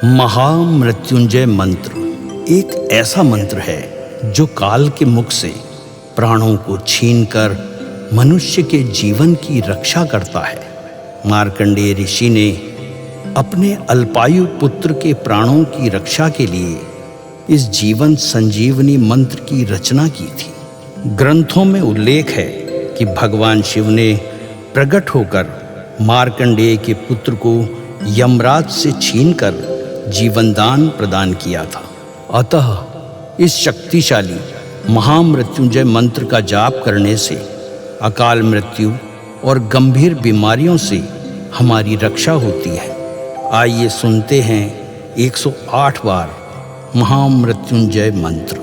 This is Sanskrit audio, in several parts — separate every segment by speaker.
Speaker 1: महामृत्युंजय मंत्र एक ऐसा मंत्र है जो काल के मुख से प्राणों को छीनकर मनुष्य के जीवन की रक्षा करता है। मार्कंडेय ऋषि ने अपने अल्पायु पुत्र के प्राणों की रक्षा के लिए इस जीवन संजीवनी मंत्र की रचना की थी। ग्रंथों में उल्लेख है कि भगवान शिव ने प्रकट होकर मार्कंडेय के पुत्र को यमराज से छीनकर जीवनदान प्रदान किया था। अतः इस शक्तिशाली महामृत्युंजय मंत्र का जाप करने से अकाल मृत्यु और गंभीर बीमारियों से हमारी रक्षा होती है। आइए सुनते हैं 108 बार महामृत्युंजय मंत्र।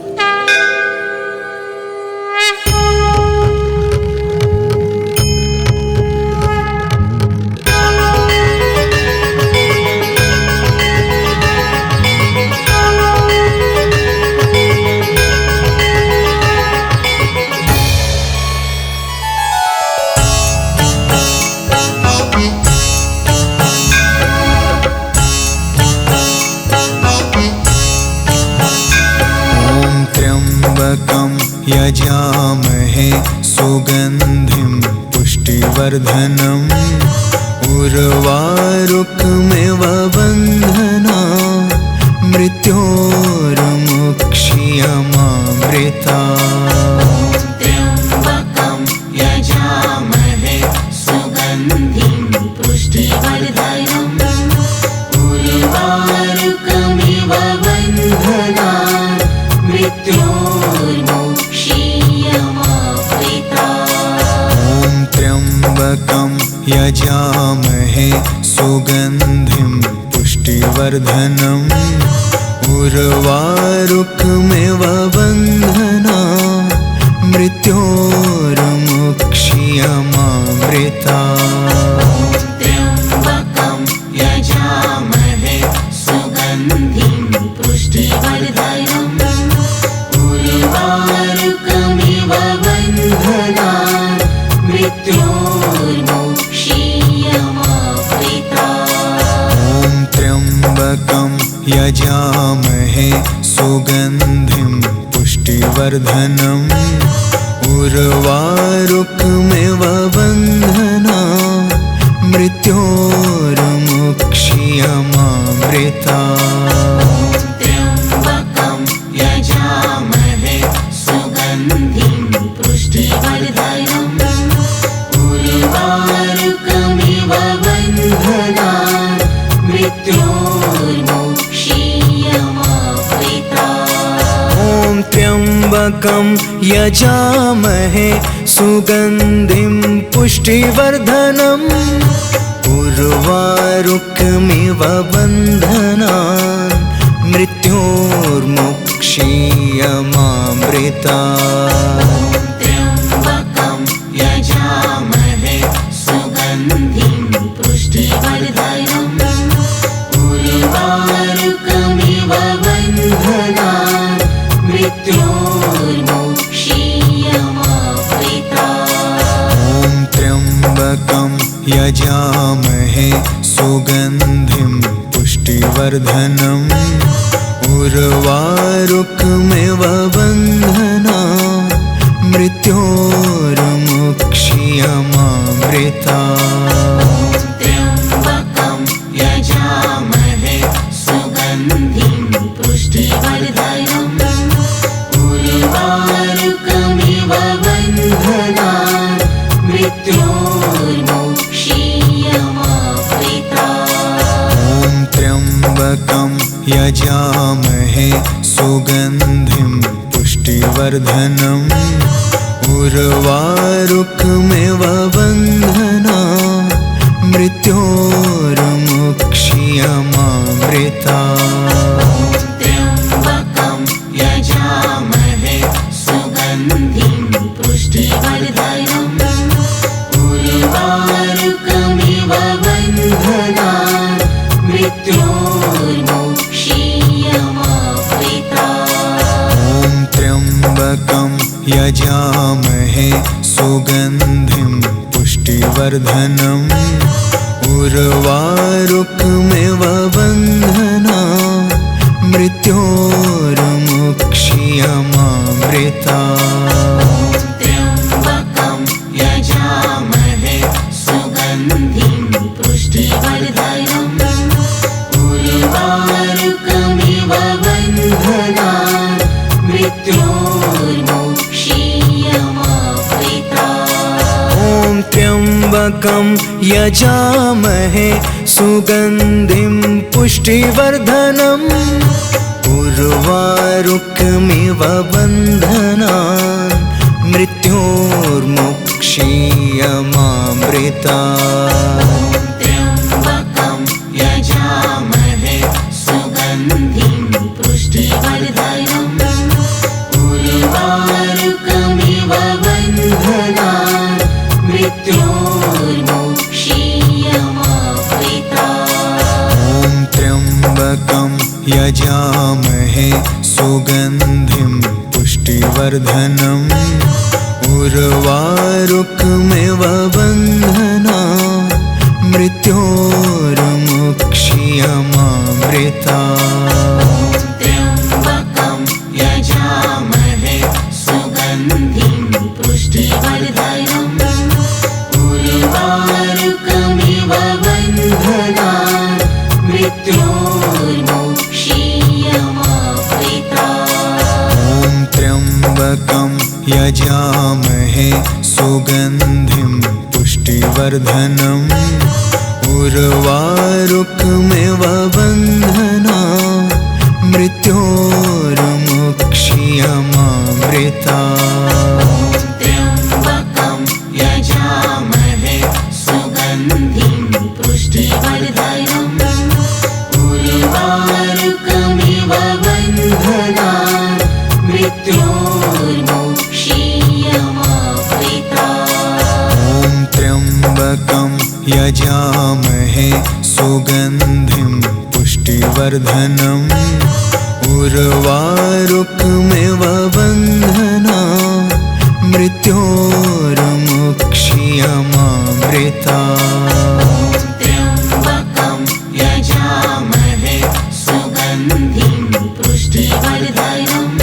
Speaker 2: यजामहे सुगंधिं पुष्टिवर्धनम् उर्वारुकमिव बन्धना मृत्योर्मुक्षीयमामृता।
Speaker 3: त्र्यम्बकं यजामहे सुगन्धिं पुष्टिवर्धनम् उर्वारुकमिव बन्धना
Speaker 2: त्र्यम्बकं यजामहे सुगन्धिं पुष्टिवर्धनम् उर्वारुकमिव बन्धना मृत्योर्मुक्षीयमामृता।
Speaker 3: त्र्यम्बकं यजामहे सुगन्धिं पुष्टिवर्धनम् उर्वारुकमिव बन्धना मृत्योर्मुक्षीयमामृता।
Speaker 2: त्र्यम्बकं यजामहे सुगन्धिं पुष्टिवर्धनम् उर्वारुकमिव बन्धना मृत्योर्मुक्षीयमामृता।
Speaker 3: त्र्यम्बकं यजामहे सुगन्धिं पुष्टिवर्धनम् उर्वारुकमिव बन्धना मृत्योर्मुक्षीयमामृता।
Speaker 2: त्र्यम्बकं यजामहे सुगन्धिं पुष्टिवर्धनम् उर्वारुकमिव बन्धना मृत्योर्मुक्षीयमामृता।
Speaker 3: त्र्यम्बकं यजामहे सुगन्धिं पुष्टिवर्धनम् उर्वारुकमिव बन्धना मृत्योर्मुक्षीयमामृता।
Speaker 2: त्र्यम्बकं यजामहे सुगन्धिं पुष्टिवर्धनम् उर्वारुकमिव बन्धना मृत्योर्मुक्षीयमामृता।
Speaker 3: त्र्यम्बकं यजामहे सुगन्धिं पुष्टिवर्धनम् उर्वारुकमिव बन्धना मृत्योर्मुक्षीयमामृता।
Speaker 2: त्र्यम्बकं यजामहे सुगन्धिं पुष्टिवर्धनम् उर्वारुकमिव बन्धना मृत्योर्मुक्षीयमामृता।
Speaker 3: त्र्यम्बकं यजामहे सुगन्धिं पुष्टिवर्धनम् उर्वारुकमिव बन्धना मृत्योर्मुक्षीयमामृता।
Speaker 2: त्र्यम्बकं यजामहे सुगन्धिं पुष्टिवर्धनम् उर्वारुकमिव बन्धना मृत्योर्मुक्षीयमामृता
Speaker 3: त्र्यम्बकं यजामहे सुगन्धिं पुष्टिवर्धनम् उर्वारुकमिव बन्धनान् मृत्योर्मुक्षीयमामृता
Speaker 2: ॐ त्र्यम्बकं यजामहे सुगन्धिं पुष्टिवर्धनम् उर्वारुकमिव बन्धनान् मृत्योर्मुक्षीयमामृता
Speaker 3: त्र्यम्बकं यजामहे सुगन्धिं पुष्टिवर्धनम् उर्वारुकमिव बन्धनान् मृत्योर्मुक्षीयमामृता
Speaker 2: ॐ त्र्यम्बकं यजामहे सुगन्धिं पुष्टिवर्धनम् उर्वारुकमिव बन्धनान् मृत्योर्मुक्षीयमामृता
Speaker 3: त्र्यम्बकं यजामहे सुगन्धिं पुष्टिवर्धनम् उर्वारुकमिव बन्धनान् मृत्योर्मुक्षीयमामृता
Speaker 2: ॐ त्र्यम्बकं यजामहे सुगन्धिं पुष्टिवर्धनम् उर्वारुकमिव बन्धनान् मृत्योर्मुक्षीयमामृता
Speaker 3: त्र्यम्बकं यजामहे सुगन्धिं पुष्टिवर्धनम् उर्वारुकमिव बन्धनान् मृत्योर्मुक्षीयमामृता
Speaker 2: ॐ त्र्यम्बकं यजामहे सुगन्धिं पुष्टिवर्धनम् उर्वारुकमिव बन्धनान् मृत्योर्मुक्षीयमामृता
Speaker 3: त्र्यम्बकं यजामहे सुगन्धिं पुष्टिवर्धनम्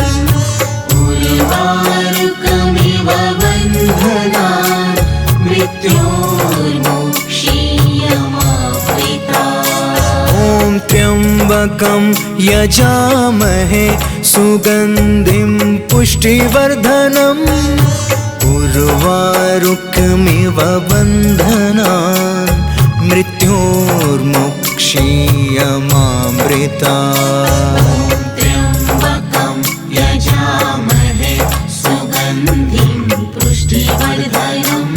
Speaker 3: उर्वारुकमिव बन्धनान् मृत्योर्मुक्षीयमामृता
Speaker 2: ॐ त्र्यम्बकं यजामहे सुगन्धिं पुष्टिवर्धनम् उर्वारुकमिव बन्धनान् मृत्योर्मुक्षीयमामृता
Speaker 3: त्र्यम्बकं यजामहे सुगन्धिं पुष्टिवर्धनम्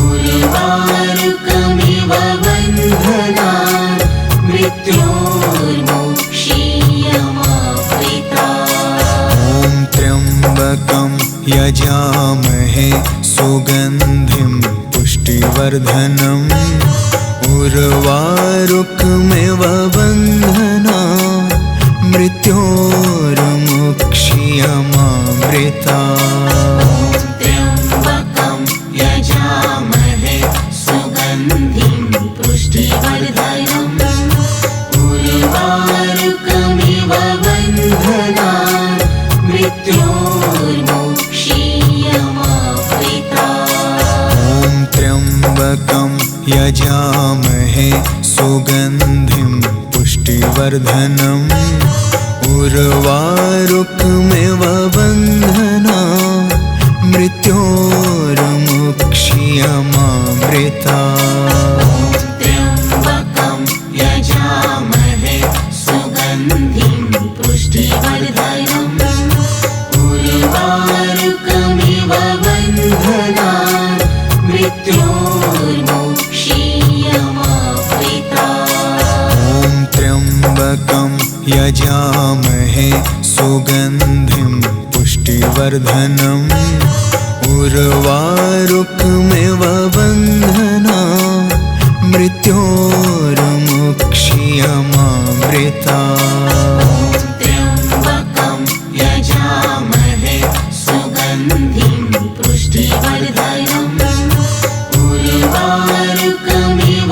Speaker 3: उर्वारुकमिव बन्धनान् मृत्योर्मुक्षीयमामृता
Speaker 2: ॐ त्र्यम्बकं यजामहे सुगन्धिं पुष्टिवर्धनम् उर्वारुकमिव बन्धनान् मृत्योर्मुक्षीयमामृता
Speaker 3: त्र्यम्बकं यजामहे सुगन्धिं पुष्टिवर्धनम् उर्वारुकमिव बन्धनान् मृत्योर्मुक्षीयमामृता
Speaker 2: ॐ त्र्यम्बकं यजामहे सुगन्धिं पुष्टिवर्धनम् उर्वारुकमिव बन्धनान् मृत्योर्मुक्षीयमामृता
Speaker 3: त्र्यम्बकं यजामहे सुगन्धिं पुष्टिवर्धनम् उर्वारुकमिव बन्धनान् मृत्योर्मुक्षीयमामृता
Speaker 2: ॐ त्र्यम्बकं यजामहे सुगन्धिं पुष्टिवर्धनम् उर्वारुकमिव बन्धनान् मृत्योर्मुक्षीयमामृता
Speaker 3: त्र्यम्बकं यजामहे सुगन्धिं पुष्टिवर्धनम् उर्वारुकमिव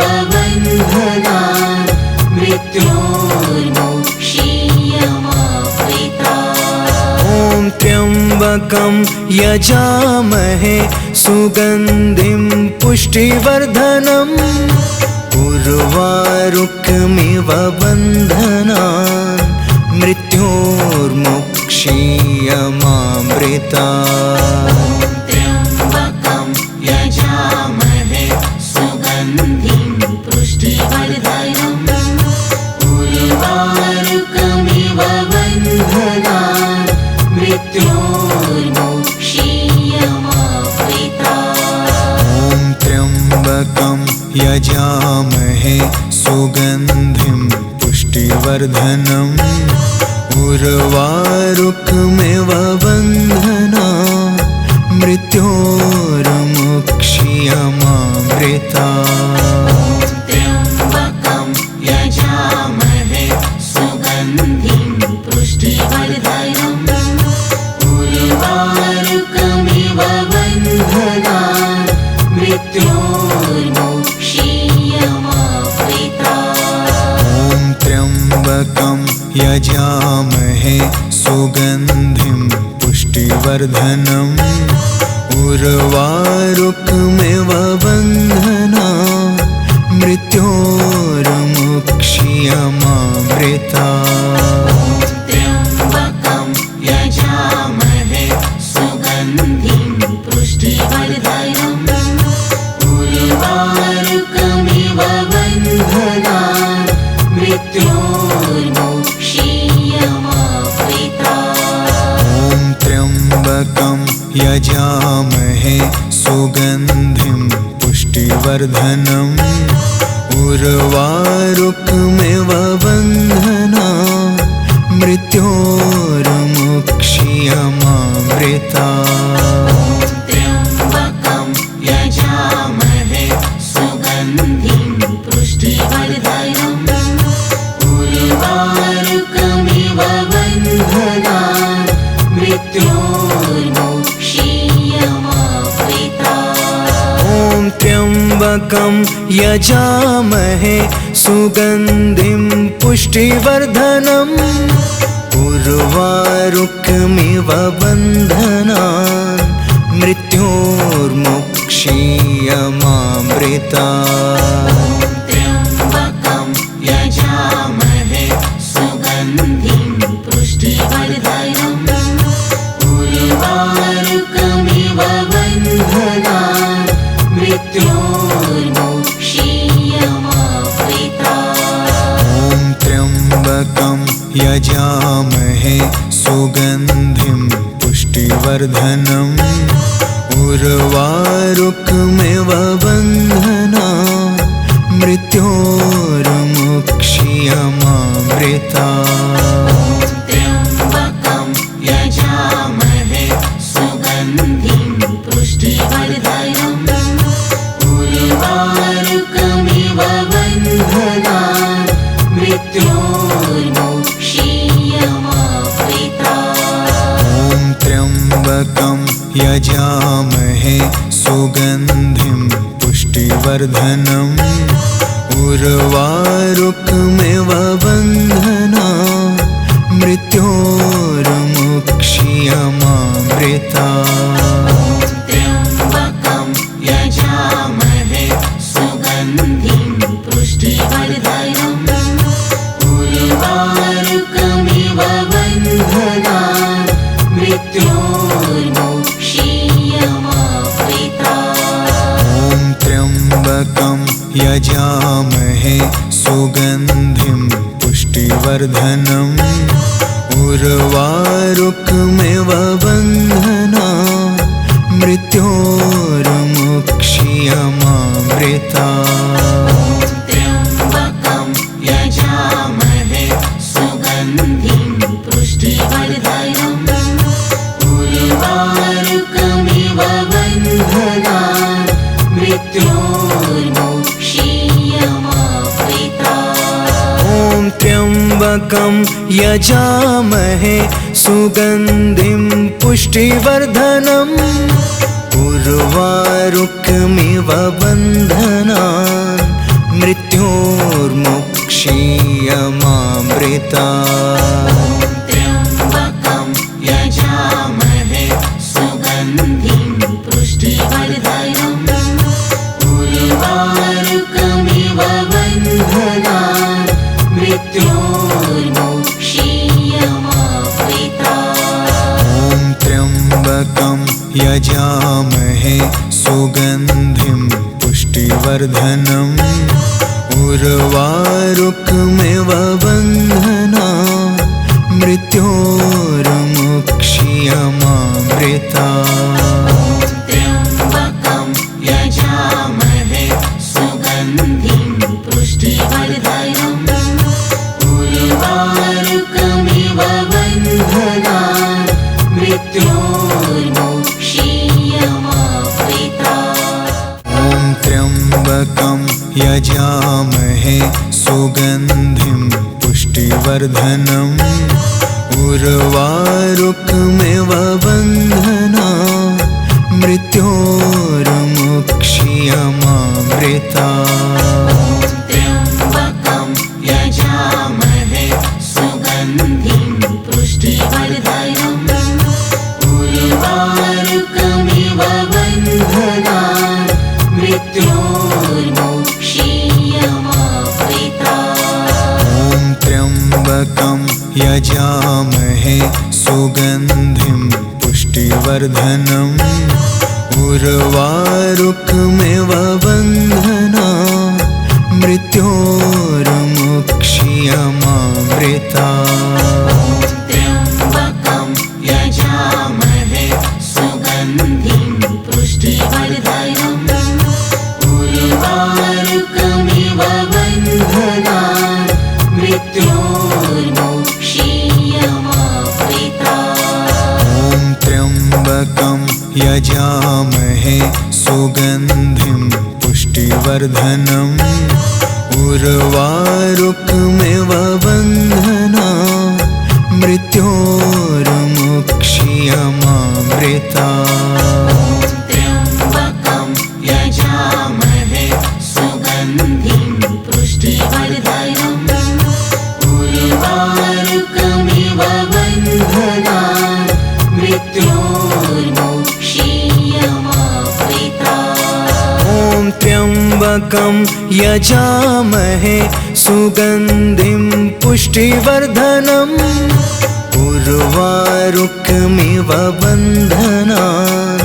Speaker 2: त्र्यम्बकं यजामहे सुगन्धिं पुष्टिवर्धनम् उर्वारुकमिव बन्धनान् मृत्योर्मुक्षीयमामृतात्।
Speaker 3: त्र्यम्बकं यजामहे सुगन्धिं पुष्टिवर्धनम् उर्वारुकमिव बन्धनान् मृत्योर्मुक्षीयमामृतात्।
Speaker 2: ॐ त्र्यम्बकं यजामहे सुगन्धिं पुष्टिवर्धनम् उर्वारुकमिव बन्धनान् मृत्योर्मुक्षीयमामृतात्।
Speaker 3: त्र्यम्बकं यजामहे सुगन्धिं पुष्टिवर्धनम् उर्वारुकमिव बन्धनान् मृत्योर्मुक्षीयमामृतात्।
Speaker 2: ॐ त्र्यम्बकं यजामहे सुगन्धिं पुष्टिवर्धनम् उर्वारुकमिव बन्धनान् मृत्योर्मुक्षीयमामृतात्।
Speaker 3: त्र्यम्बकं यजामहे सुगन्धिं पुष्टिवर्धनम् उर्वारुकमिव बन्धनान् मृत्योर्मुक्षीयमामृतात्।
Speaker 2: ॐ त्र्यम्बकं यजामहे सुगन्धिं पुष्टिवर्धनम् उर्वारुकमिव बन्धनान् मृत्योर्मुक्षीयमामृतात्।
Speaker 3: त्र्यम्बकं यजामहे सुगन्धिं पुष्टिवर्धनम् उर्वारुकमिव बन्धनान् मृत्योर्मुक्षीयमामृतात्।
Speaker 2: ॐ त्र्यम्बकं यजामहे सुगन्धिं पुष्टिवर्धनम् उर्वारुकमिव बन्धनान् मृत्योर्मुक्षीयमामृतात्।
Speaker 3: त्र्यम्बकं यजामहे सुगन्धिं पुष्टिवर्धनम् उर्वारुकमिव बन्धनान् मृत्योर्मुक्षीयमामृतात्।
Speaker 2: ॐ त्र्यम्बकं यजामहे सुगन्धिं पुष्टिवर्धनम् उर्वारुकमिव बन्धनान् मृत्योर्मुक्षीयमामृतात्।
Speaker 3: त्र्यम्बकं यजामहे सुगन्धिं पुष्टिवर्धनम् उर्वारुकमिव बन्धनान् मृत्योर्मुक्षीयमामृतात्।
Speaker 2: ॐ त्र्यम्बकं यजामहे सुगन्धिं पुष्टिवर्धनम् उर्वारुकमिव बन्धनान् मृत्योर्मुक्षीयमामृतात्।
Speaker 3: त्र्यम्बकं यजामहे सुगन्धिं पुष्टिवर्धनम् उर्वारुकमिव बन्धनान् मृत्योर्मुक्षीयमामृतात्।
Speaker 2: ॐ त्र्यम्बकं यजामहे सुगन्धिं पुष्टिवर्धनम् उर्वारुकमिव बन्धनान् मृत्योर्मुक्षीयमामृतात्।
Speaker 3: त्र्यम्बकं यजामहे सुगन्धिं पुष्टिवर्धनम् उर्वारुकमिव बन्धनान् मृत्योर्मुक्षीयमामृतात्।
Speaker 2: ॐ त्र्यम्बकं यजामहे सुगन्धिं पुष्टिवर्धनम् उर्वारुकमिव बन्धनान् मृत्योर्मुक्षीयमामृतात्।
Speaker 3: त्र्यम्बकं यजामहे
Speaker 2: यजामहे सुगन्धिं पुष्टिवर्धनम् उर्वारुकमिव बन्धनान् मृत्योर्मुक्ष्यमामृतात्।
Speaker 3: त्र्यम्बकं यजामहे सुगन्धिं पुष्टिवर्धनम् उर्वारुकमिव बन्धनान् मृत्योर्मुक्ष्यमामृतात्।
Speaker 2: ॐ त्र्यम्बकं यजामहे सुगन्धिं पुष्टिवर्धनम् उर्वारुकमिव बन्धनान् मृत्योर्मुक्ष्यमामृतात्।
Speaker 3: त्र्यम्बकं यजामहे सुगन्धिं पुष्टिवर्धनम् उर्वारुकमिव बन्धनान् मृत्योर्मुक्ष्यमामृतात्।
Speaker 2: ॐ त्र्यम्बकं यजामहे सुगन्धिं पुष्टिवर्धनम् उर्वारुकमिव बन्धनान् मृत्योर्मुक्ष्यमामृतात्।
Speaker 3: त्र्यम्बकं यजामहे सुगन्धिं पुष्टिवर्धनम् उर्वारुकमिव बन्धनान् मृत्योर्मुक्ष्यमामृतात्।
Speaker 2: ॐ त्र्यम्बकं यजामहे सुगन्धिं पुष्टिवर्धनम् उर्वारुकमिव बन्धनान् मृत्योर्मुक्ष्यमामृतात्।
Speaker 3: त्र्यम्बकं यजामहे सुगन्धिं पुष्टिवर्धनम् उर्वारुकमिव बन्धनान् मृत्योर्मुक्ष्यमामृतात्।
Speaker 2: ॐ त्र्यम्बकं यजामहे सुगन्धिं पुष्टिवर्धनम् उर्वारुकमिव बन्धनान्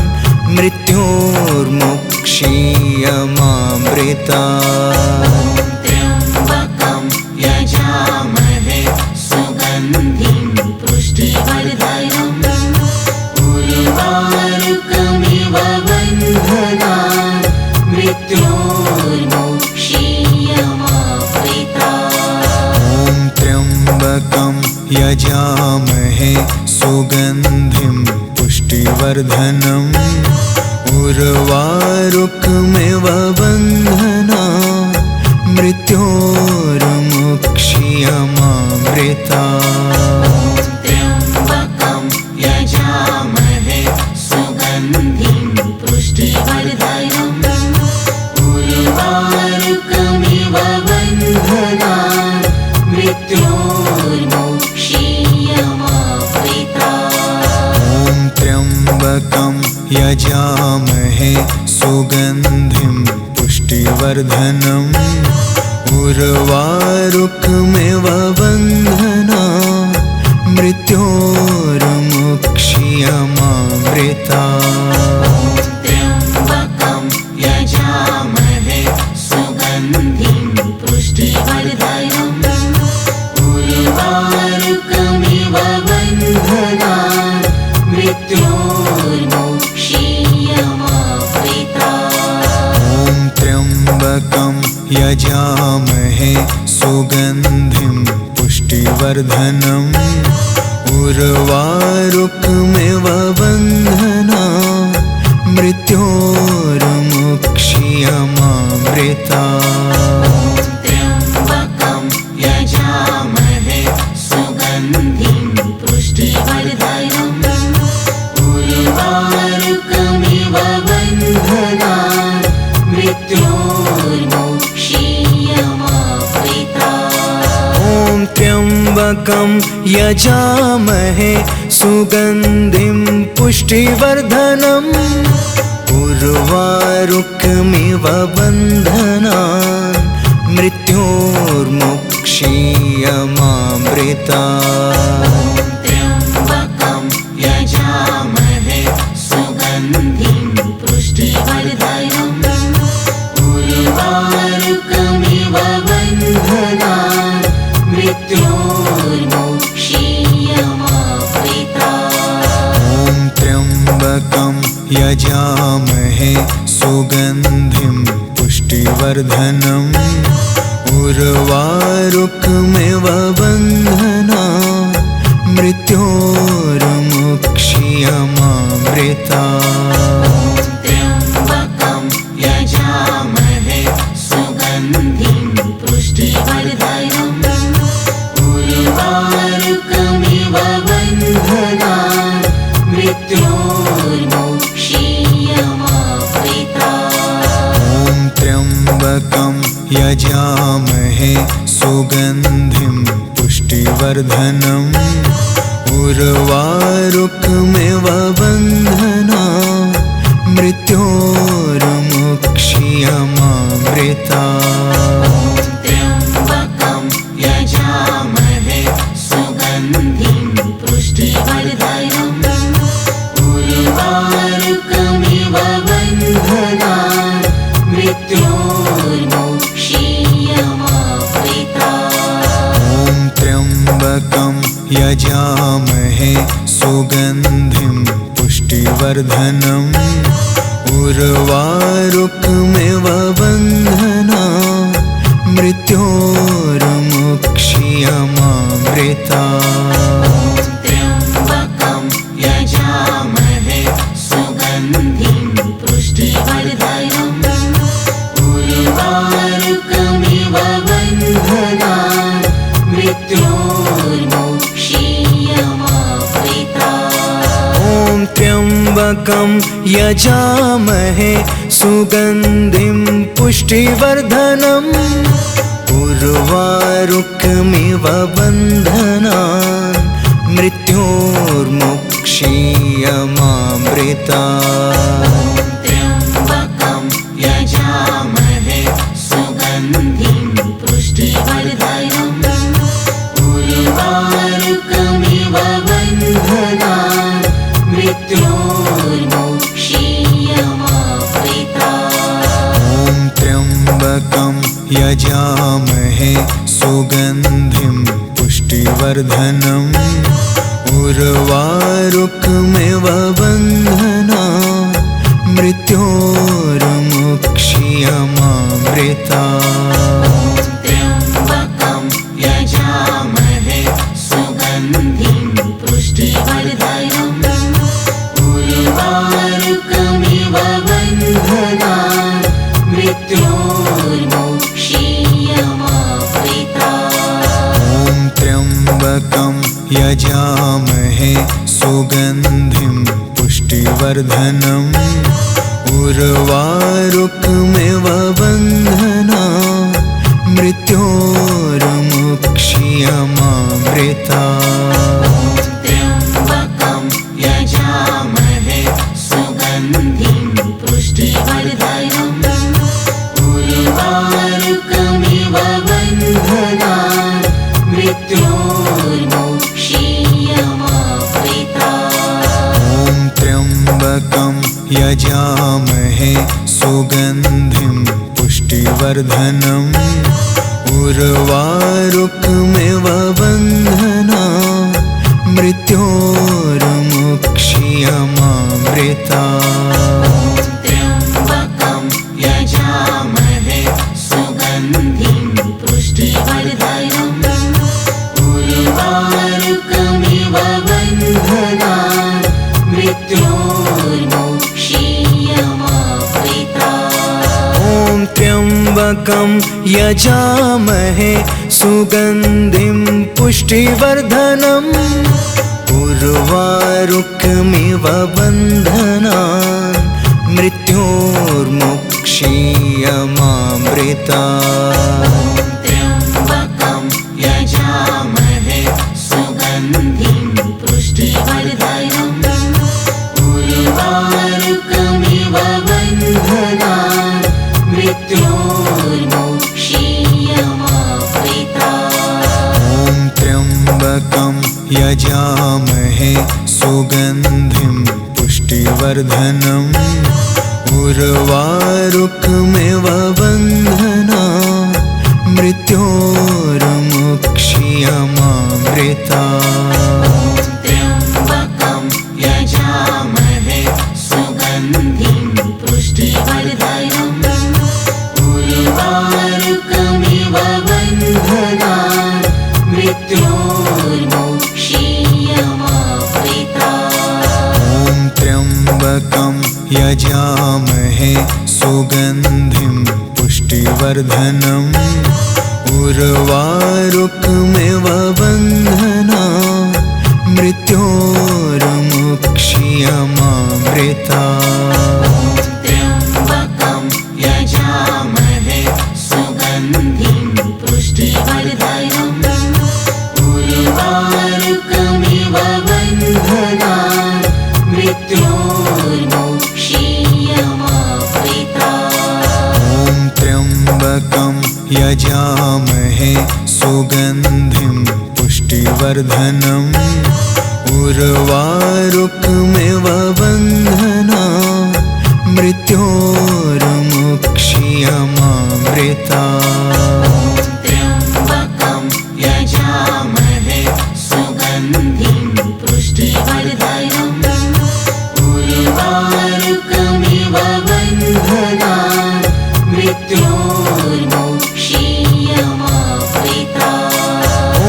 Speaker 2: मृत्योर्मुक्ष्यमामृतात्।
Speaker 3: त्र्यम्बकं यजामहे सुगन्धिं पुष्टिवर्धनम् उर्वारुकमिव बन्धनान् मृत्योर्मुक्ष्यमामृतात्।
Speaker 2: ॐ त्र्यम्बकं यजामहे सुगन्धिं पुष्टिवर्धनम् उर्वारुकमिव बन्धनान् मृत्योर्मुक्ष्यमामृतात्।
Speaker 3: त्र्यम्बकं यजामहे सुगन्धिं पुष्टिवर्धनम् उर्वारुकमिव बन्धनान् मृत्योर्मुक्ष्यमामृतात्।
Speaker 2: ॐ त्र्यम्बकं यजामहे सुगन्धिं पुष्टिवर्धनम् उर्वारुकमिव बन्धनान् मृत्योर्मुक्ष्यमामृतात्।
Speaker 3: त्र्यम्बकं यजामहे सुगन्धिं पुष्टिवर्धनम् उर्वारुकमिव बन्धनान् मृत्योर्मुक्ष्यमामृतात्।
Speaker 2: ॐ त्र्यम्बकं यजामहे सुगन्धिं पुष्टिवर्धनम् उर्वारुकमिव बन्धनान् मृत्योर्मुक्ष्यमामृतात्।
Speaker 3: त्र्यम्बकं यजामहे सुगन्धिं पुष्टिवर्धनम् उर्वारुकमिव बन्धनान् मृत्योर्मुक्ष्यमामृतात्।
Speaker 2: ॐ त्र्यम्बकं यजामहे सुगन्धिं पुष्टिवर्धनम् उर्वारुकमिव बन्धनान् मृत्योर्मुक्ष्यमामृतात्।
Speaker 3: त्र्यम्बकं यजामहे सुगन्धिं
Speaker 2: यजामहे सुगन्धिं पुष्टिवर्धनम् उर्वारुकमिव बन्धनान् मृत्योर्मुक्षीयमामृता
Speaker 3: त्र्यम्बकं यजामहे सुगन्धिं पुष्टिवर्धनम् उर्वारुकमिव बन्धनान् मृत्योर्मुक्षीयमामृता
Speaker 2: त्र्यम्बकं यजामहे सुगन्धिं पुष्टिवर्धनम् उर्वारुकमिव बन्धनान् मृत्योर्मुक्षीयमामृता
Speaker 3: त्र्यम्बकं यजामहे सुगन्धिं पुष्टिवर्धनम् उर्वारुकमिव बन्धनान् मृत्योर्मुक्षीयमामृता
Speaker 2: त्र्यम्बकं यजामहे सुगन्धिं पुष्टिवर्धनम् उर्वारुकमिव बन्धनान् मृत्योर्मुक्षीयमामृता
Speaker 3: त्र्यम्बकं यजामहे सुगन्धिं पुष्टिवर्धनम् उर्वारुकमिव बन्धनान् मृत्योर्मुक्षीयमामृता
Speaker 2: त्र्यम्बकं यजामहे सुगन्धिं पुष्टिवर्धनम् उर्वारुकमिव बन्धनान् मृत्योर्मुक्षीयमामृता
Speaker 3: त्र्यम्बकं यजामहे सुगन्धिं पुष्टिवर्धनम् उर्वारुकमिव बन्धनान् मृत्योर्मुक्षीयमामृता
Speaker 2: त्र्यम्बकं यजामहे सुगन्धिं पुष्टिवर्धनम् उर्वारुकमिव बन्धनान् मृत्योर्मुक्षीयमामृता
Speaker 3: त्र्यम्बकं यजामहे सुगन्धिं पुष्टिवर्धनम् उर्वारुकमिव बन्धनान् मृत्योर्मुक्षीयमामृता
Speaker 2: त्र्यम्बकं यजामहे सुगन्धिं पुष्टिवर्धनम् उर्वारुकमिव बन्धनान् मृत्योर्मुक्षीयमामृता
Speaker 3: त्र्यम्बकं यजामहे सुगन्धिं पुष्टिवर्धनम् उर्वारुकमिव बन्धनान् मृत्योर्मुक्षीयमामृता
Speaker 2: त्र्यम्बकं यजामहे सुगन्धिं पुष्टिवर्धनम् उर्वारुकमिव बन्धनान् मृत्योर्मुक्षीयमामृता
Speaker 3: त्र्यम्बकं यजामहे सुगन्धिं पुष्टिवर्धनम् उर्वारुकमिव बन्धनान् मृत्योर्मुक्षीयमामृता
Speaker 2: त्र्यम्बकं यजामहे सुगन्धिं पुष्टिवर्धनम् उर्वारुकमिव बन्धनान् मृत्योर्मुक्षीयमामृता
Speaker 3: त्र्यम्बकं यजामहे सुगन्धिं पुष्टिवर्धनम् उर्वारुकमिव बन्धनान् मृत्योर्मुक्षीयमामृता
Speaker 2: त्र्यम्बकं यजामहे सुगन्धिं पुष्टिवर्धनम् उर्वारुकमिव बन्धनान् मृत्योर्मुक्षीयमामृता
Speaker 3: त्र्यम्बकं यजामहे सुगन्धिं मृत्योर्मोक्षीयमावृता।
Speaker 2: ॐ त्र्यम्बकं यजामहे सुगन्धिं पुष्टिवर्धनम् उर्वारुकमिव बन्धनान् मृत्योर्मुक्षीयमामृता।
Speaker 3: त्र्यम्बकं यजामहे सुगन्धिं पुष्टिवर्धनम् उर्वारुकमिव बन्धनान् मृत्योर्मुक्षीयमावृता।
Speaker 2: ॐ त्र्यम्बकं यजामहे सुगन्धिं पुष्टिवर्धनम् उर्वारुकमिव बन्धनान् मृत्योर्मुक्षीयमामृता।
Speaker 3: त्र्यम्बकं यजामहे सुगन्धिं पुष्टिवर्धनम् उर्वारुकमिव बन्धनान् मृत्योर्मुक्षीयमावृता।
Speaker 2: ॐ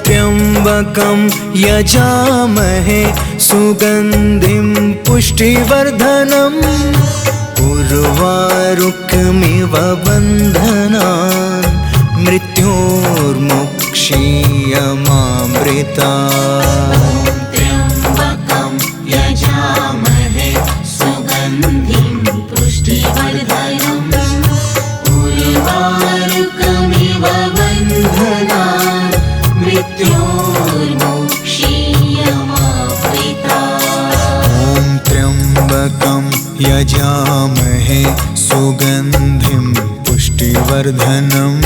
Speaker 2: त्र्यम्बकं यजामहे सुगन्धिं पुष्टिवर्धनम् उर्वारुकमिव बन्धनान् मृत्योर्मुक्षीयमामृता।
Speaker 3: त्र्यम्बकं यजामहे सुगन्धिं पुष्टिवर्धनम् उर्वारुकमिव बन्धनान् मृत्योर्मुक्षीयमावृता।
Speaker 2: ॐ त्र्यम्बकं यजामहे सुगन्धिं पुष्टिवर्धनम्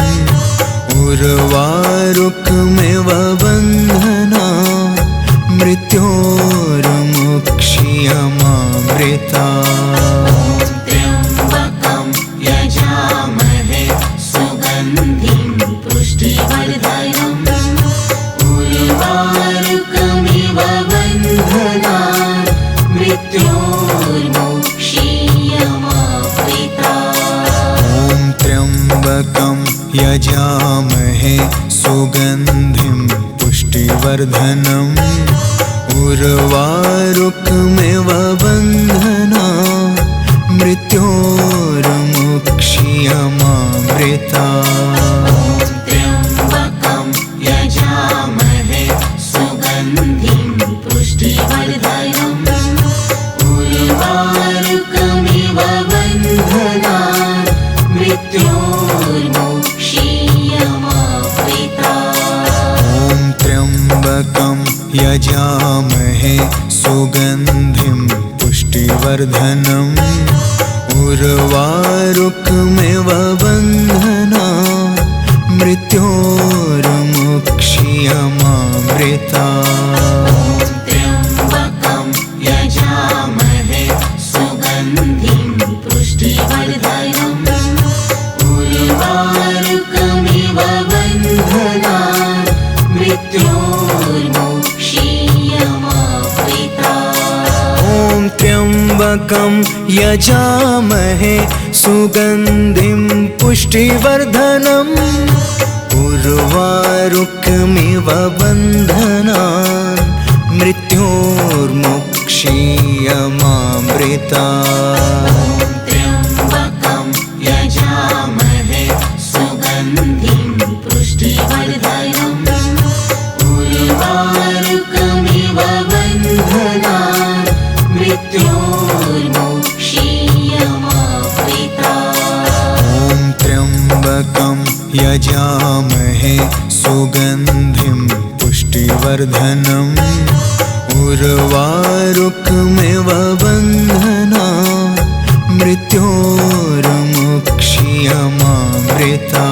Speaker 2: उर्वारुकमिव बन्धनान् मृत्योर्मुक्षीयमामृता।
Speaker 3: त्र्यम्बकं यजामहे सुगन्धिं पुष्टिवर्धनम् उर्वारुकमिव बन्धनान् मृत्योर्मुक्षीयमावृता।
Speaker 2: ॐ त्र्यम्बकं यजामहे सुगन्धिं पुष्टिवर्धनम् उर्वारुकमिव बन्धनान् मृत्योर्मुक्षीयमामृता।
Speaker 3: त्र्यम्बकं यजामहे सुगन्धिं पुष्टिवर्धनम् उर्वारुकमिव बन्धनान् मृत्योर्मुक्षीयमावृता।
Speaker 2: ॐ त्र्यम्बकं यजामहे सुगन्धिं पुष्टिवर्धनम् उर्वारुकमिव बन्धनान् मृत्योर्मुक्षीयमामृता।
Speaker 3: त्र्यम्बकं यजामहे सुगन्धिं पुष्टिवर्धनम् उर्वारुकमिव बन्धनान् मृत्योर्मुक्षीयमावृता।
Speaker 2: ॐ त्र्यम्बकं यजामहे सुगन्धिं पुष्टिवर्धनम् उर्वारुकमिव बन्धनान् मृत्योर्मुक्षीयमामृता।
Speaker 3: त्र्यम्बकं यजामहे सुगन्धिं पुष्टिवर्धनम् उर्वारुकमिव बन्धनान् मृत्योर्मुक्षीयमावृता।
Speaker 2: ॐ त्र्यम्बकं यजामहे सुगन्धिं पुष्टिवर्धनम् उर्वारुकमिव बन्धनान् मृत्योर्मुक्षीयमामृता।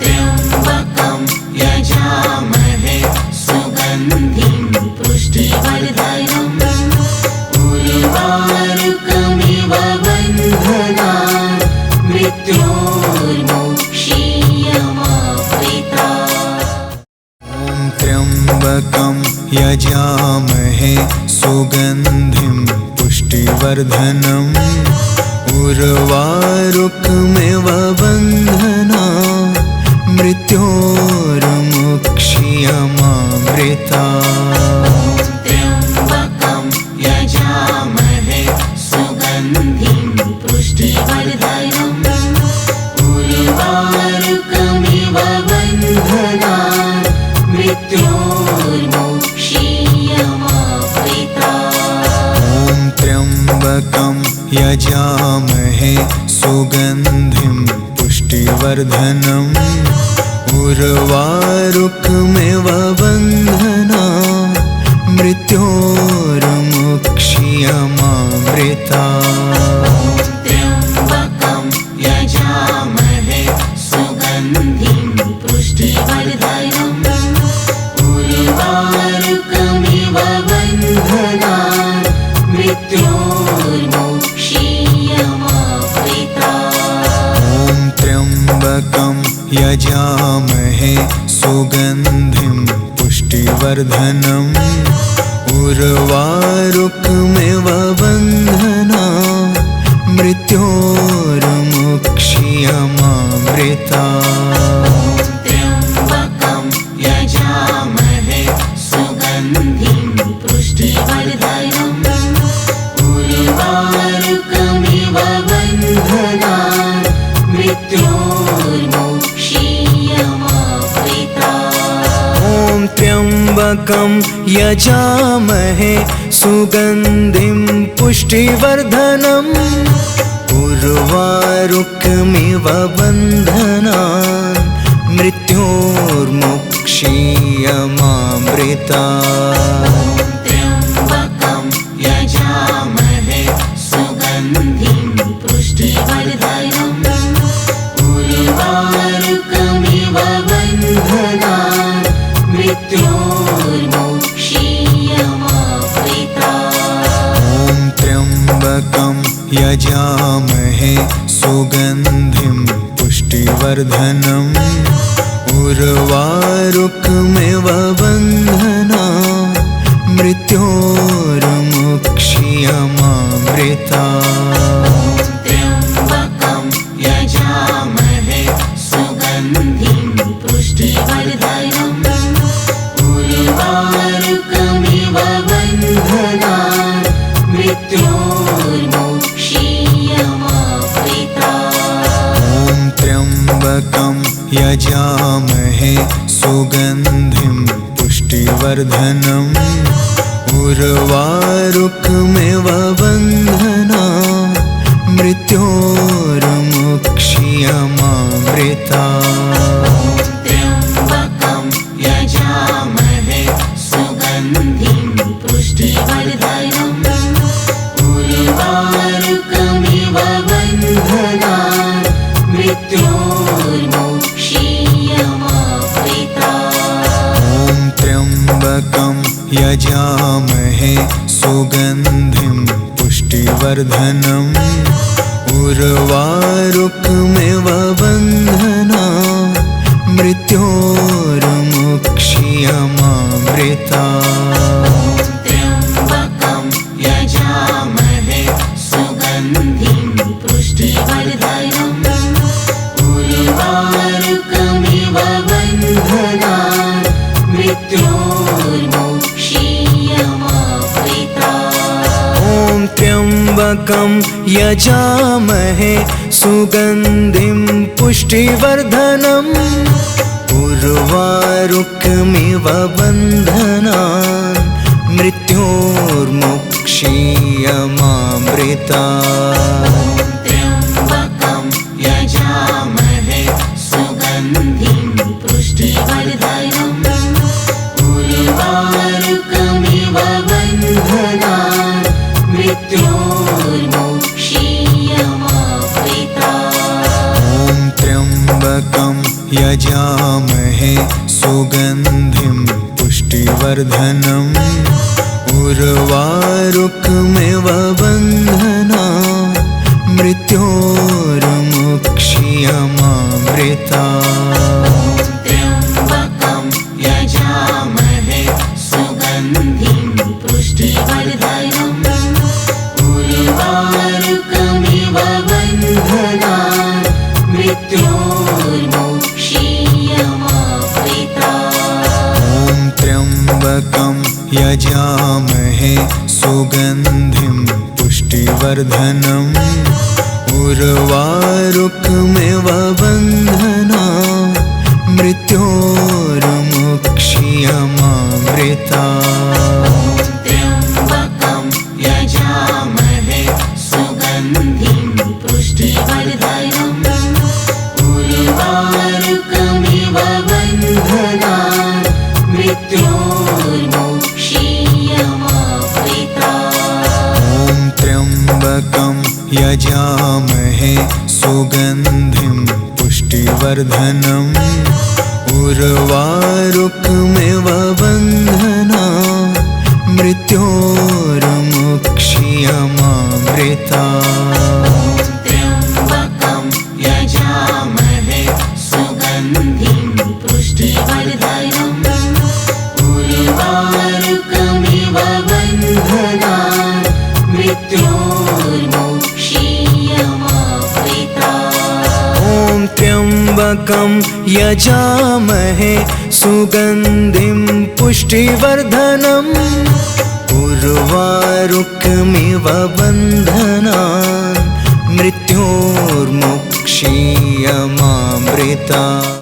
Speaker 3: त्र्यम्बकं यजामहे सुगन्धिं पुष्टिवर्धनम् उर्वारुकमिव बन्धनान् मृत्योर्मुक्षीयमावृता।
Speaker 2: ॐ त्र्यम्बकं यजामहे सुगन्धिं पुष्टिवर्धनम् उर्वारुकमिव बन्धनान् मृत्योर्मुक्षीयमामृता। त्र्यम्बकं यजामहे सुगन्धिं पुष्टिवर्धनम् उर्वारुकमिव बन्धनान् मृत्योर्मुक्ष्यमामृतात्।
Speaker 3: त्र्यम्बकं यजामहे सुगन्धिं पुष्टिवर्धनम् उर्वारुकमिव बन्धनान् मृत्योर्मुक्ष्यमामृतात्।
Speaker 2: ॐ त्र्यम्बकं यजामहे सुगन्धिं पुष्टिवर्धनम् उर्वारुकमिव बन्धनान् मृत्योर्मुक्ष्यमामृतात्।
Speaker 3: त्र्यम्बकं यजामहे सुगन्धिं पुष्टिवर्धनम् उर्वारुकमिव बन्धनान् मृत्योर्मुक्ष्यमामृतात्।
Speaker 2: ॐ त्र्यम्बकं यजामहे सुगन्धिं पुष्टिवर्धनम् उर्वारुकमिव बन्धनान् मृत्योर्मुक्ष्यमामृतात्।
Speaker 3: त्र्यम्बकं यजामहे सुगन्धिं पुष्टिवर्धनम् उर्वारुकमिव बन्धनान् मृत्योर्मुक्ष्यमामृतात्।
Speaker 2: ॐ त्र्यम्बकं यजामहे सुगन्धिं पुष्टिवर्धनम् उर्वारुकमिव बन्धनान् मृत्योर्मुक्ष्यमामृतात्।
Speaker 3: त्र्यम्बकं यजामहे सुगन्धिं पुष्टिवर्धनम् उर्वारुकमिव बन्धनान् मृत्योर्मुक्ष्यमामृतात्।
Speaker 2: ॐ त्र्यम्बकं यजामहे सुगन्धिं पुष्टिवर्धनम् उर्वारुकमिव बन्धनान् मृत्योर्मुक्ष्यमामृतात्।
Speaker 3: त्र्यम्बकं यजामहे सुगन्धिं पुष्टिवर्धनम् उर्वारुकमिव बन्धनान् मृत्योर्मुक्ष्यमामृतात्।
Speaker 2: ॐ त्र्यम्बकं यजामहे सुगन्धिं पुष्टिवर्धनम् उर्वारुकमिव बन्धनान् मृत्योर्मुक्ष्यमामृतात्।
Speaker 3: त्र्यम्बकं यजामहे सुगन्धिं पुष्टिवर्धनम् उर्वारुकमिव बन्धनान् मृत्योर्मुक्ष्यमामृतात्।
Speaker 2: ॐ त्र्यम्बकं यजामहे सुगन्धिं पुष्टिवर्धनम् उर्वारुकमिव बन्धनान् मृत्योर्मुक्ष्यमामृतात्।
Speaker 3: त्र्यम्बकं यजामहे सुगन्धिं पुष्टिवर्धनम् उर्वारुकमिव बन्धनान् मृत्योर्मुक्ष्यमामृतात्।
Speaker 2: ॐ त्र्यम्बकं यजामहे सुगन्धिं पुष्टिवर्धनम् उर्वारुकमिव बन्धनान् मृत्योर्मुक्ष्यमामृतात्।
Speaker 3: त्र्यम्बकं यजामहे सुगन्धिं पुष्टिवर्धनम् उर्वारुकमिव बन्धनान् मृत्योर्मुक्ष्यमामृतात्।
Speaker 2: ॐ त्र्यम्बकं यजामहे सुगन्धिं पुष्टिवर्धनम् उर्वारुकमिव बन्धनान् मृत्योर्मुक्ष्यमामृतात्।
Speaker 3: त्र्यम्बकं यजामहे
Speaker 2: यजामहे सुगन्धिं पुष्टिवर्धनम् उर्वारुकमिव बन्धनात् मृत्योर्मुक्षीयमामृता
Speaker 3: त्र्यम्बकं यजामहे सुगन्धिं पुष्टिवर्धनम् उर्वारुकमिव बन्धनात् मृत्योर्मुक्षीयमामृता
Speaker 2: ॐ त्र्यम्बकं यजामहे सुगन्धिं पुष्टिवर्धनम् उर्वारुकमिव बन्धनात् मृत्योर्मुक्षीयमामृता।